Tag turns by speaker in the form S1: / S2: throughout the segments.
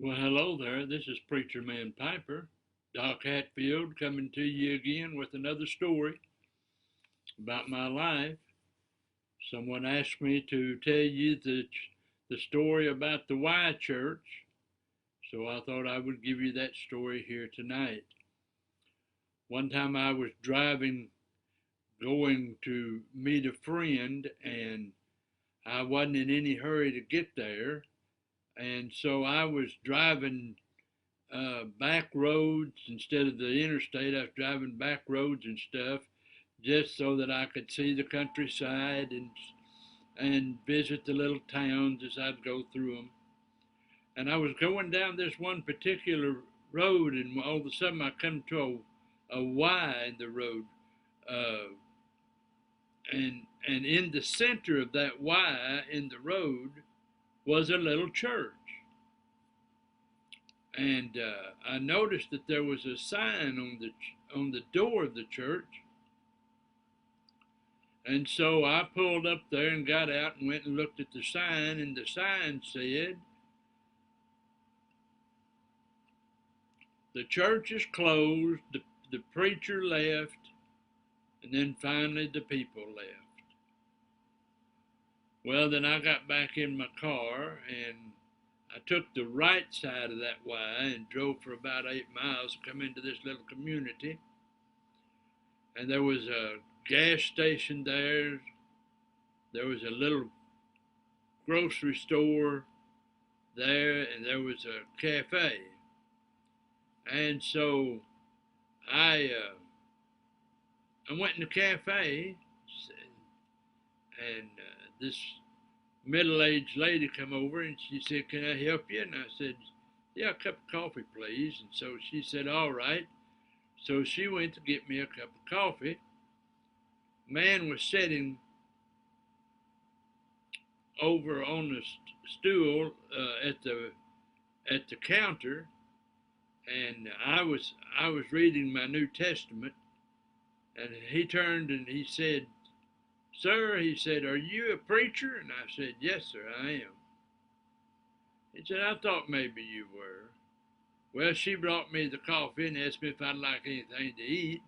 S1: Well, hello there. This is Preacher Man Piper, Doc Hatfield, coming to you again with another story about my life. Someone asked me to tell you the story about the Y Church, so I thought I would give you that story here tonight. One time I was driving, going to meet a friend, and I wasn't in any hurry to get there, and so I was driving back roads instead of the interstate. I was driving back roads and stuff just so that I could see the countryside and visit the little towns as I'd go through them. And I was going down this one particular road, and all of a sudden I come to a Y in the road, uh, and in the center of that Y in the road was a little church. And I noticed that there was a sign on the door of the church, and so I pulled up there and got out and went and looked at the sign, and the sign said, "The church is closed." The preacher left, and then finally the people left. Well, then I got back in my car and I took the right side of that Y and drove for about 8 miles to come into this little community. And there was a gas station there. There was a little grocery store there, and there was a cafe. And so I went in the cafe, and this middle-aged lady come over and she said, "Can I help you?" And I said, "Yeah, a cup of coffee, please." And so she said, "All right." So she went to get me a cup of coffee. Man was sitting over on the stool at the counter, and I was reading my New Testament, and he turned and he said, "Sir," he said, "are you a preacher?" And I said, "Yes, sir, I am." He said, "I thought maybe you were." Well, she brought me the coffee and asked me if I'd like anything to eat.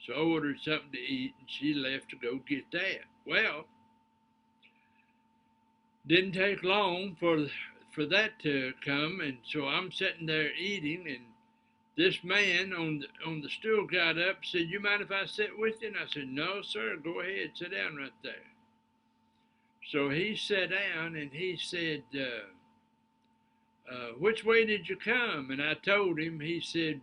S1: So I ordered something to eat, and she left to go get that. Well, didn't take long for that to come, and so I'm sitting there eating, and this man on the stool got up and said, "You mind if I sit with you?" And I said, "No, sir, go ahead, sit down right there." So he sat down and he said, "Which way did you come?" And I told him. He said,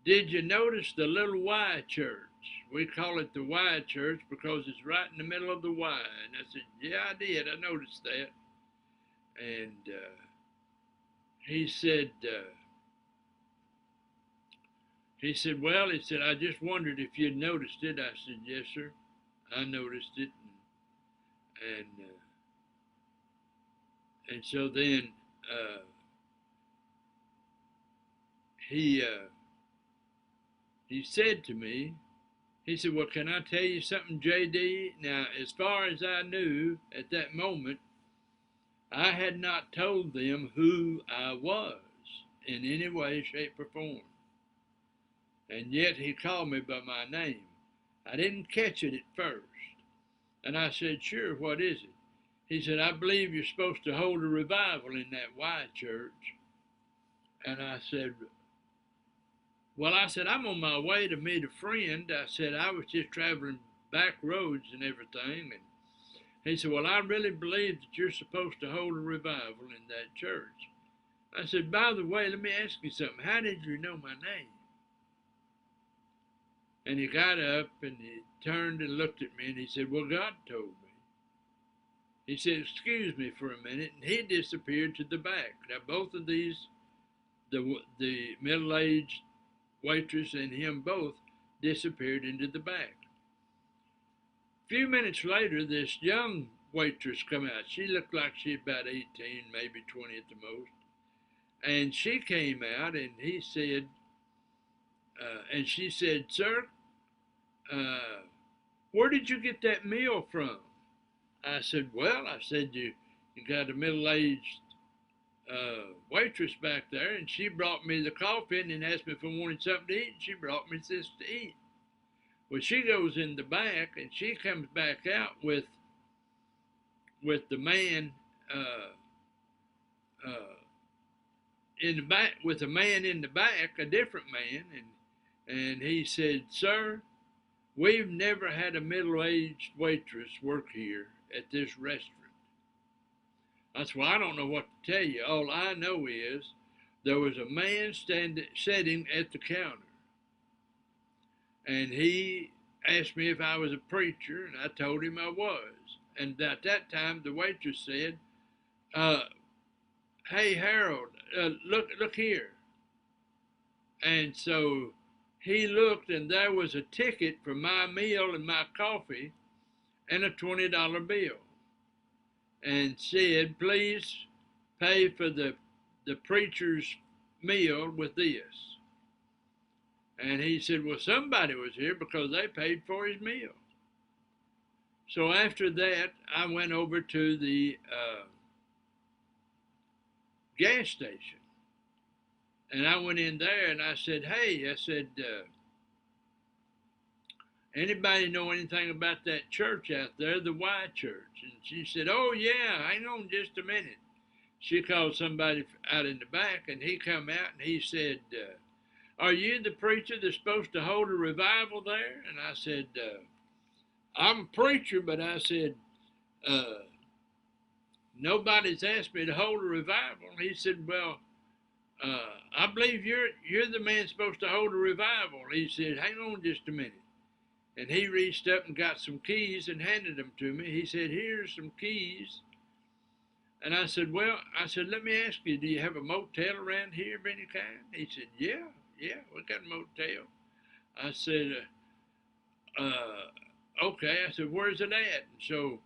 S1: "Did you notice the little Y church? We call it the Y church because it's right in the middle of the Y." And I said, "Yeah, I did. I noticed that." And he said, "Well," he said, "I just wondered if you'd noticed it." I said, "Yes, sir, I noticed it." And so then uh, he he said to me, he said, "Well, can I tell you something, J.D.?" Now, as far as I knew at that moment, I had not told them who I was in any way, shape, or form. And yet he called me by my name. I didn't catch it at first. And I said, "Sure, what is it?" He said, "I believe you're supposed to hold a revival in that Y church." And I said, "Well," I said, "I'm on my way to meet a friend." I said, "I was just traveling back roads and everything." And he said, "Well, I really believe that you're supposed to hold a revival in that church." I said, "By the way, let me ask you something. How did you know my name?" And he got up and he turned and looked at me and he said, "Well, God told me." He said, "Excuse me for a minute," and he disappeared to the back. Now, both of these, the middle-aged waitress and him both, disappeared into the back. A few minutes later, this young waitress come out. She looked like she was about 18, maybe 20 at the most. And she came out and he said, and she said, "Sir, uh, where did you get that meal from?" I said, "Well," I said, you got a middle-aged waitress back there, and she brought me the coffee and then asked me if I wanted something to eat. And she brought me this to eat. Well, she goes in the back and she comes back out with the man in the back, with a man in the back, a different man, and he said, "Sir, we've never had a middle-aged waitress work here at this restaurant." That's why I don't know what to tell you. All I know is there was a man sitting at the counter, and he asked me if I was a preacher, and I told him I was. And at that time, the waitress said, "Hey, Harold, look here." And so he looked, and there was a ticket for my meal and my coffee and a $20 bill, and said, "Please pay for the preacher's meal with this." And he said, "Well, somebody was here because they paid for his meal." So after that, I went over to the gas station, and I went in there and I said, "Hey," I said, "anybody know anything about that church out there, the Y Church?" And she said, "Oh yeah, hang on just a minute." She called somebody out in the back, and he come out and he said, "Are you the preacher that's supposed to hold a revival there?" And I said, "I'm a preacher," but I said, "Nobody's asked me to hold a revival." And he said, "Well, I believe you're the man supposed to hold a revival." He said, "Hang on just a minute." And he reached up and got some keys and handed them to me. He said, "Here's some keys." And I said, "Well," I said, "let me ask you, do you have a motel around here of any kind?" He said, yeah, we got a motel." I said, "Okay." I said, "Where's it at?" And so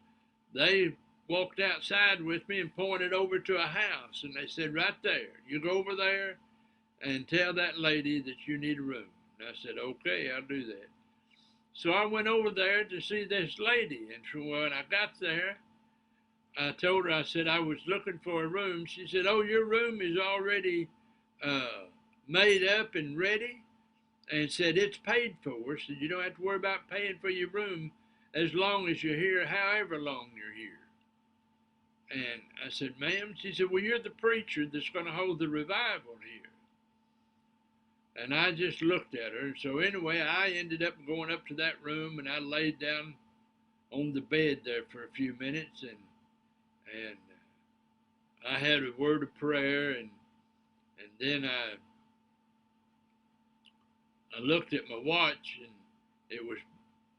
S1: they walked outside with me and pointed over to a house, and they said, "Right there. You go over there and tell that lady that you need a room." And I said, "Okay, I'll do that." So I went over there to see this lady, and so when I got there, I told her, I said I was looking for a room. She said, "Oh, your room is already made up and ready," and said, "It's paid for." So you don't have to worry about paying for your room as long as you're here, however long you're here. And I said, "Ma'am," she said, "well, you're the preacher that's going to hold the revival here." And I just looked at her. And so anyway, I ended up going up to that room, and I laid down on the bed there for a few minutes, and I had a word of prayer, and then I looked at my watch, and it was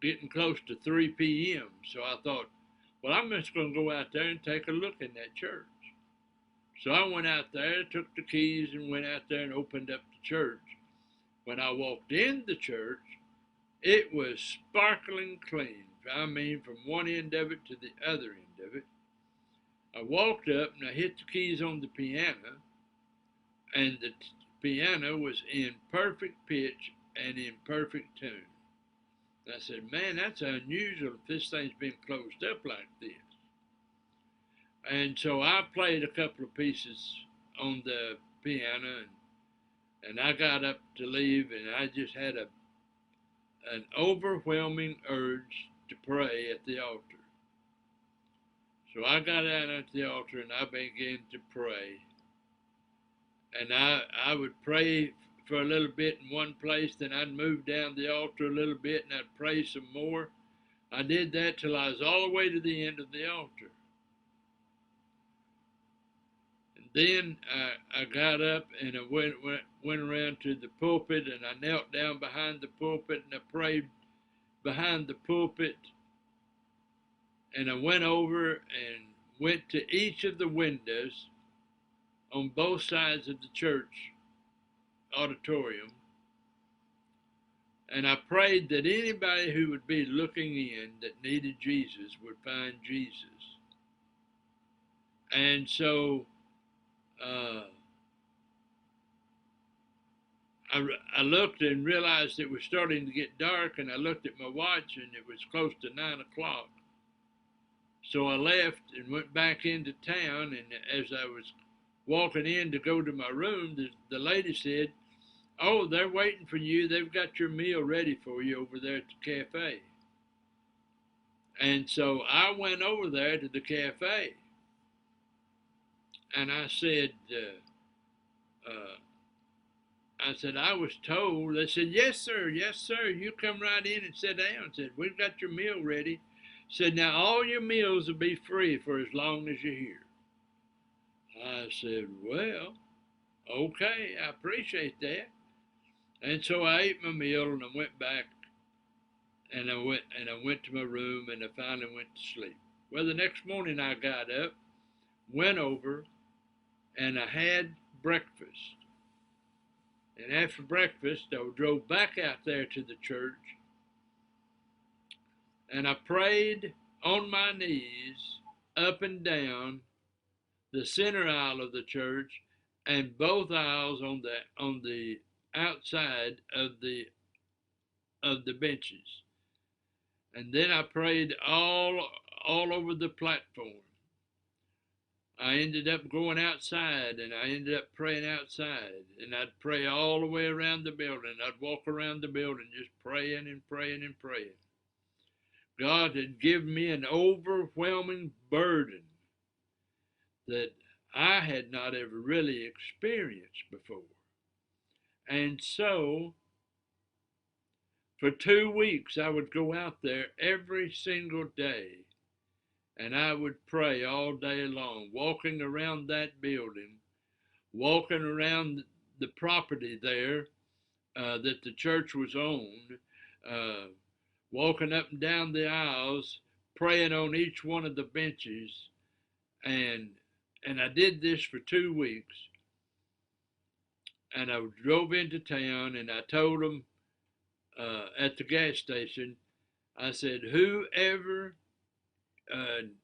S1: getting close to 3 p.m. So I thought, well, I'm just going to go out there and take a look in that church. So I went out there, took the keys, and went out there and opened up the church. When I walked in the church, it was sparkling clean. I mean, from one end of it to the other end of it. I walked up and I hit the keys on the piano, and the piano was in perfect pitch and in perfect tune. And I said, "Man, that's unusual if this thing's been closed up like this." And so I played a couple of pieces on the piano, and I got up to leave, and I just had an overwhelming urge to pray at the altar. So I got out at the altar and I began to pray. And I would pray for a little bit in one place, then I'd move down the altar a little bit and I'd pray some more. I did that till I was all the way to the end of the altar. And then I got up and I went around to the pulpit, and I knelt down behind the pulpit and I prayed behind the pulpit. And I went over and went to each of the windows on both sides of the church auditorium. And I prayed that anybody who would be looking in that needed Jesus would find Jesus. And so I looked and realized it was starting to get dark, and I looked at my watch and it was close to 9 o'clock. So I left and went back into town, and as I was walking in to go to my room, the lady said, "Oh, they're waiting for you. They've got your meal ready for you over there at the cafe." And so I went over there to the cafe and uh, I said, "I was told." They said, "Yes, sir. Yes, sir. You come right in and sit down." Said, "We've got your meal ready." Said, "Now all your meals will be free for as long as you're here." I said, "Well, okay, I appreciate that." And so I ate my meal and I went back and I went to my room and I finally went to sleep. Well, the next morning I got up, went over, and I had breakfast. And after breakfast, I drove back out there to the church and I prayed on my knees up and down the center aisle of the church and both aisles on the outside of the benches. And then I prayed all over the platform. I ended up going outside and I ended up praying outside. And I'd pray all the way around the building. I'd walk around the building just praying and praying and praying. God had given me an overwhelming burden that I had not ever really experienced before. And so, for 2 weeks, I would go out there every single day and I would pray all day long, walking around that building, walking around the property there that the church was on, walking up and down the aisles, praying on each one of the benches. And I did this for 2 weeks. And I drove into town and I told them at the gas station, I said, "Whoever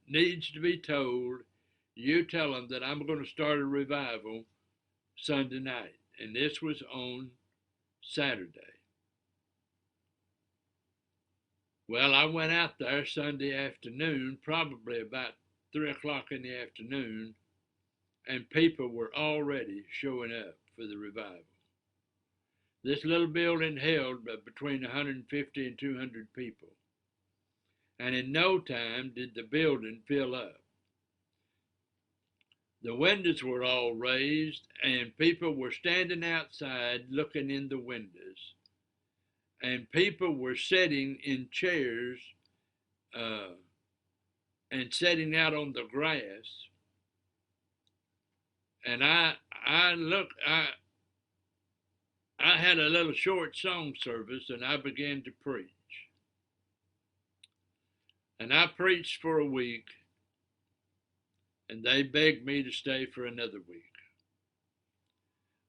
S1: needs to be told, you tell them that I'm going to start a revival Sunday night." And this was on Saturday. Well, I went out there Sunday afternoon, probably about 3 o'clock in the afternoon, and people were already showing up for the revival. This little building held between 150 and 200 people. And in no time did the building fill up. The windows were all raised and people were standing outside looking in the windows. And people were sitting in chairs and sitting out on the grass. And I had a little short song service and I began to preach. And I preached for a week and they begged me to stay for another week.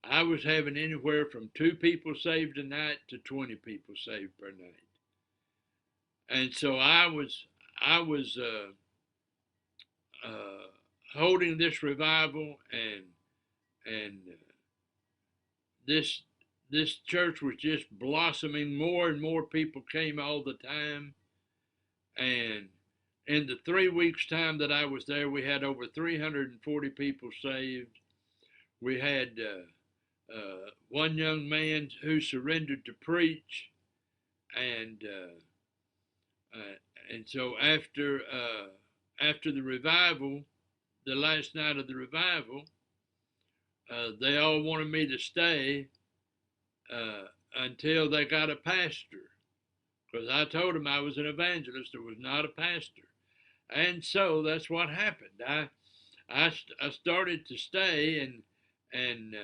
S1: I was having anywhere from 2 people saved a night to 20 people saved per night. And so I was holding this revival and this church was just blossoming. More and more people came all the time. And in the 3 weeks' time that I was there, we had over 340 people saved. We had one young man who surrendered to preach, and so after the revival, the last night of the revival, they all wanted me to stay until they got a pastor. Because I told them I was an evangelist, I was not a pastor. And so that's what happened. I started to stay, and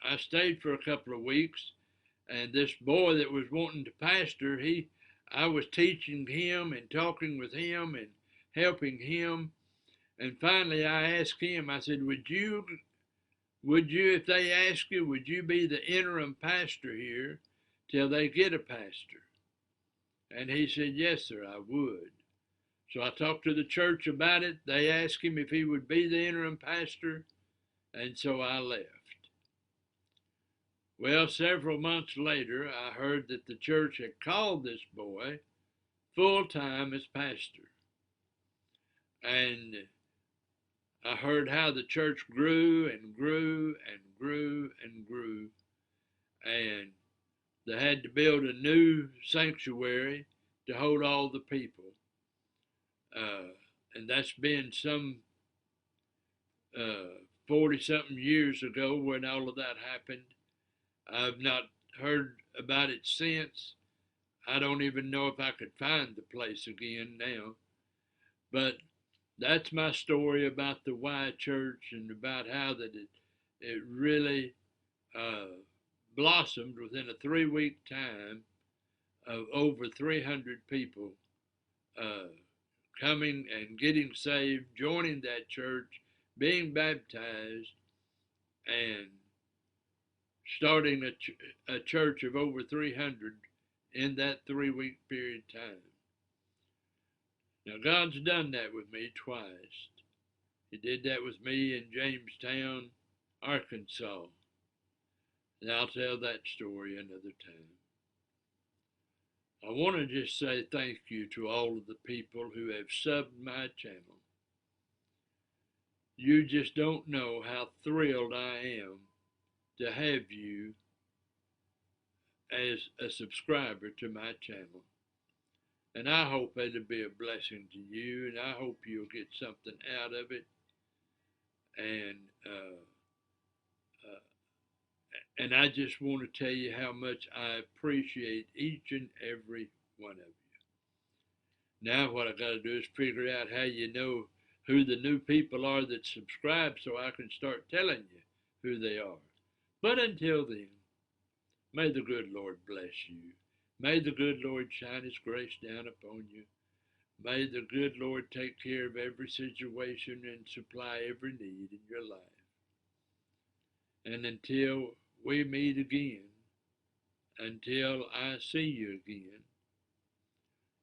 S1: I stayed for a couple of weeks. And this boy that was wanting to pastor, I was teaching him and talking with him and helping him. And finally I asked him, I said, would you, if they ask you, would you be the interim pastor here till they get a pastor? And he said, "Yes, sir, I would." So I talked to the church about it. They asked him if he would be the interim pastor, and so I left. Well, several months later, I heard that the church had called this boy full-time as pastor. And I heard how the church grew and grew and grew and grew, and they had to build a new sanctuary to hold all the people. Uh, and that's been some 40 something years ago when all of that happened. I've not heard about it since. I don't even know if I could find the place again now. But that's my story about the Y Church and about how that it really uh, blossomed within a 3 week time of over 300 people uh, coming and getting saved, joining that church, being baptized, and starting a church of over 300 in that 3 week period of time. Now, God's done that with me twice. He did that with me in Jamestown, Arkansas. And I'll tell that story another time. I want to just say thank you to all of the people who have subbed my channel. You just don't know how thrilled I am to have you as a subscriber to my channel. And I hope it'll be a blessing to you, and I hope you'll get something out of it. And I just want to tell you how much I appreciate each and every one of you. Now what I got to do is figure out how you know who the new people are that subscribe so I can start telling you who they are. But until then, may the good Lord bless you. May the good Lord shine his grace down upon you. May the good Lord take care of every situation and supply every need in your life. And until we meet again, until I see you again,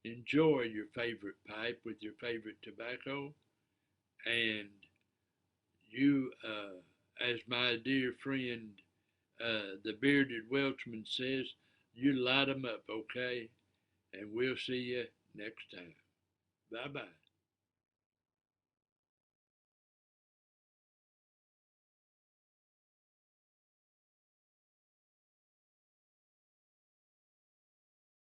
S1: enjoy your favorite pipe with your favorite tobacco. And you, as my dear friend, the bearded Welchman says, you light 'em up, okay? And we'll see you next time. Bye-bye.